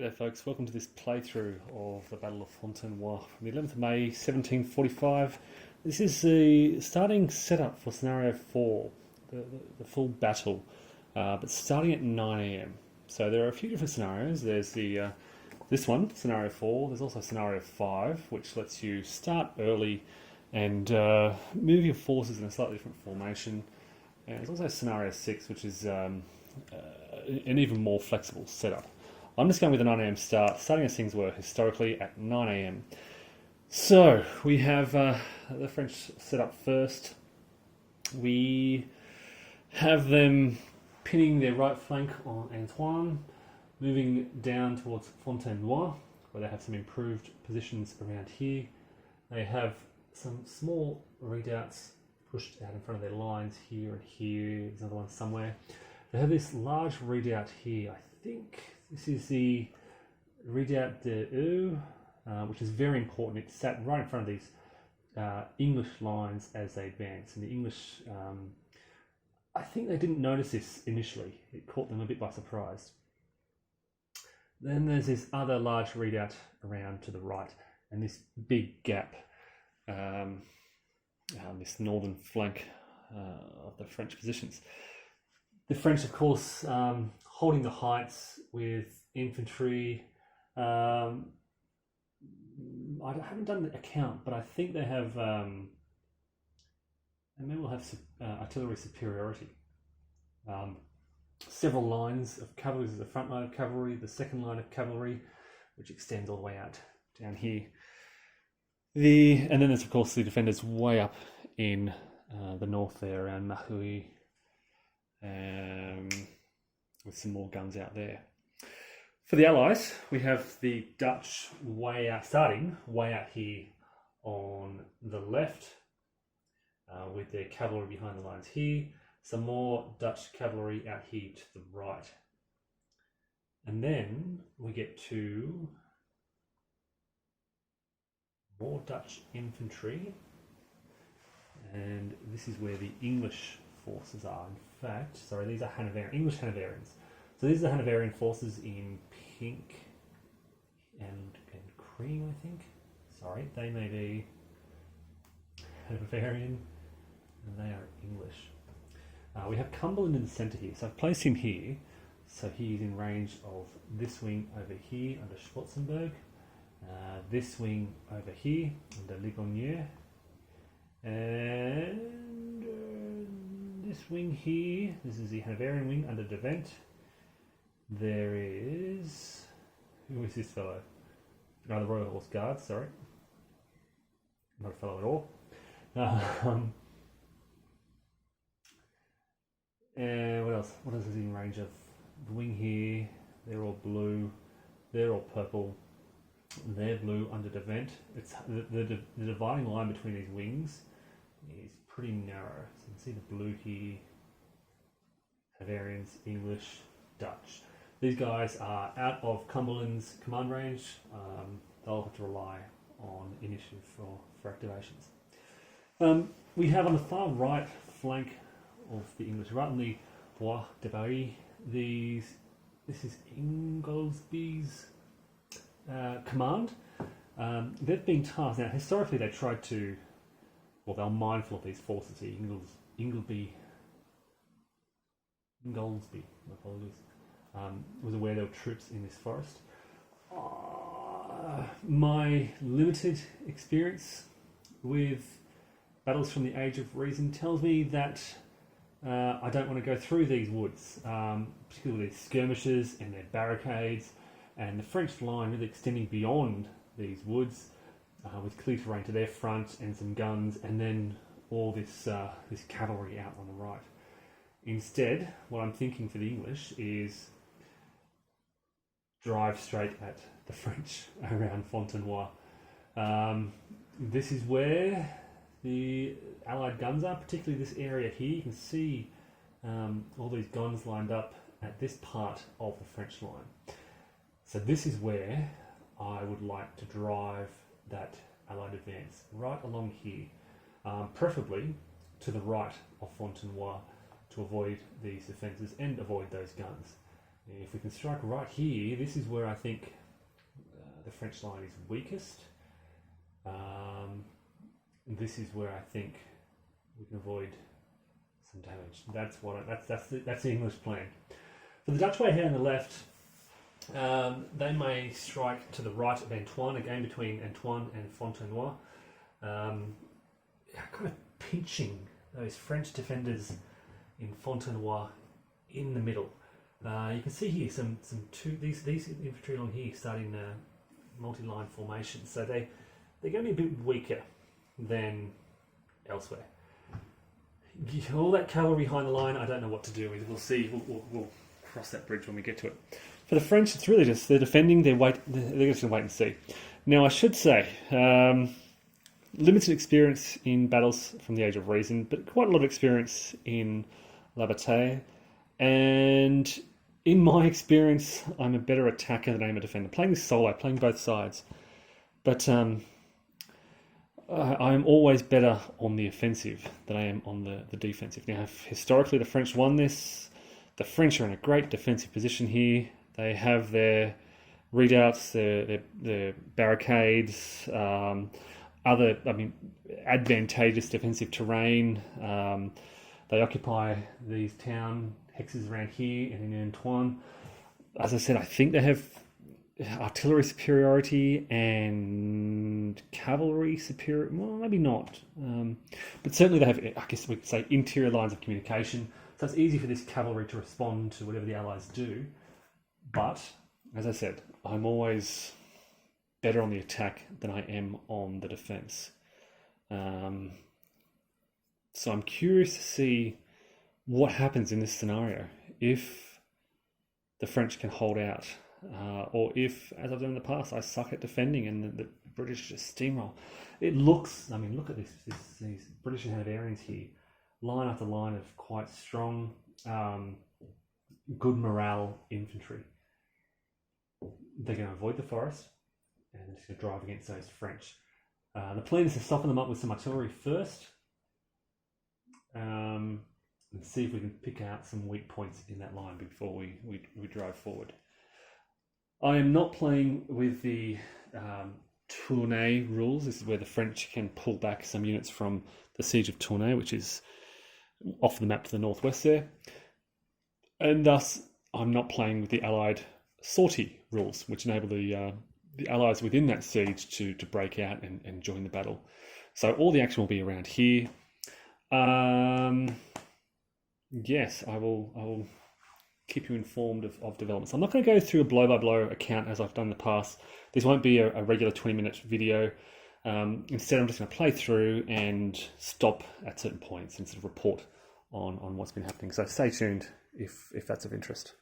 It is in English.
G'day folks, welcome to this playthrough of the Battle of Fontenoy from the 11th of May 1745. This is the starting setup for scenario 4, the full battle, but starting at 9 AM. So there are a few different scenarios. There's this one, scenario 4, there's also scenario 5, which lets you start early and move your forces in a slightly different formation. And there's also scenario 6, which is an even more flexible setup. I'm just going with a 9 AM start, starting as things were historically at 9 AM. So we have the French set up first. We have them pinning their right flank on Antoine, moving down towards Fontenoy, where they have some improved positions around here. They have some small redoubts pushed out in front of their lines here and here. There's another one somewhere. They have this large redoubt here. I think this is the redoubt de Eu, which is very important. It sat right in front of these English lines as they advance. And the English, I think they didn't notice this initially. It caught them a bit by surprise. Then there's this other large redoubt around to the right, and this big gap, this northern flank of the French positions. The French, of course, holding the heights with infantry. I haven't done the account, but I think they have, and they will have artillery superiority. Several lines of cavalry. There's the front line of cavalry, the second line of cavalry, which extends all the way out down here. And then there's, of course, the defenders way up in the north there around Mathew. With some more guns out there. For the Allies, we have the Dutch starting way out here on the left, with their cavalry behind the lines here. Some more Dutch cavalry out here to the right. And then we get to more Dutch infantry. And this is where the English forces are. In fact, sorry, these are English Hanoverians. So these are the Hanoverian forces in pink and cream, I think. Sorry, they may be Hanoverian, and they are English. We have Cumberland in the centre here, so I've placed him here. So he's in range of this wing over here under Schwarzenberg, this wing over here under Ligonier, and this wing here, this is the Hanoverian wing under Devent. There is, who is this fellow? No, the Royal Horse Guards, sorry. Not a fellow at all. And what else? What else is he in range of? The wing here, they're all blue, they're all purple, they're blue under Devent. It's the dividing line between these wings is pretty narrow. So you can see the blue here, Hanoverians, English, Dutch. These guys are out of Cumberland's command range. They'll have to rely on initiative for activations. We have on the far right flank of the English, right on the Bois de Barry, this is Ingoldsby's command. They've been tasked. Now, historically, they tried to, well, they're mindful of these forces here. Ingoldsby, my apologies, was aware there were troops in this forest. My limited experience with battles from the Age of Reason tells me that I don't want to go through these woods, particularly these skirmishes and their barricades, and the French line really extending beyond these woods, with clear terrain to their front and some guns, and then all this cavalry out on the right. Instead, what I'm thinking for the English is drive straight at the French around Fontenoy. This is where the Allied guns are, particularly this area here. You can see all these guns lined up at this part of the French line. So this is where I would like to drive that Allied advance, right along here, preferably to the right of Fontenoy, to avoid these defences and avoid those guns. If we can strike right here, this is where I think the French line is weakest. This is where I think we can avoid some damage. That's the English plan. For the Dutch way here on the left, they may strike to the right of Antoine, a game between Antoine and Fontenoy, kind of pinching those French defenders in Fontenoy in the middle. You can see here these infantry along here starting multi-line formation, so they're going to be a bit weaker than elsewhere. All that cavalry behind the line, I don't know what to do with. We'll see. We'll cross that bridge when we get to it. For the French, it's really just they're defending. They're just going to wait and see. Now, I should say, limited experience in battles from the Age of Reason, but quite a lot of experience in La Bataille. And in my experience, I'm a better attacker than I am a defender. Playing this solo, playing both sides. But I'm always better on the offensive than I am on the defensive. Now, historically, the French won this. The French are in a great defensive position here. They have their redoubts, their barricades, advantageous defensive terrain. They occupy these town hexes around here and in Antoine. As I said, I think they have artillery superiority and cavalry superiority. Well, maybe not. But certainly they have, I guess we could say, interior lines of communication. So it's easy for this cavalry to respond to whatever the Allies do. But, as I said, I'm always better on the attack than I am on the defence. So I'm curious to see what happens in this scenario if the French can hold out, or if, as I've done in the past, I suck at defending and the British just steamroll. It looks, look at these British and Hanoverians here, line after line of quite strong, good morale infantry. They're going to avoid the forest and they're just going to drive against those French. The plan is to soften them up with some artillery first, and see if we can pick out some weak points in that line before we drive forward. I am not playing with the Tournai rules. This is where the French can pull back some units from the siege of Tournai, which is off the map to the northwest there. And thus, I'm not playing with the Allied sortie rules, which enable the Allies within that siege to break out and join the battle. So all the action will be around here. Yes, I will keep you informed of developments. I'm not going to go through a blow-by-blow account as I've done in the past. This won't be a regular 20-minute video. Instead, I'm just going to play through and stop at certain points and sort of report on what's been happening. So stay tuned if that's of interest.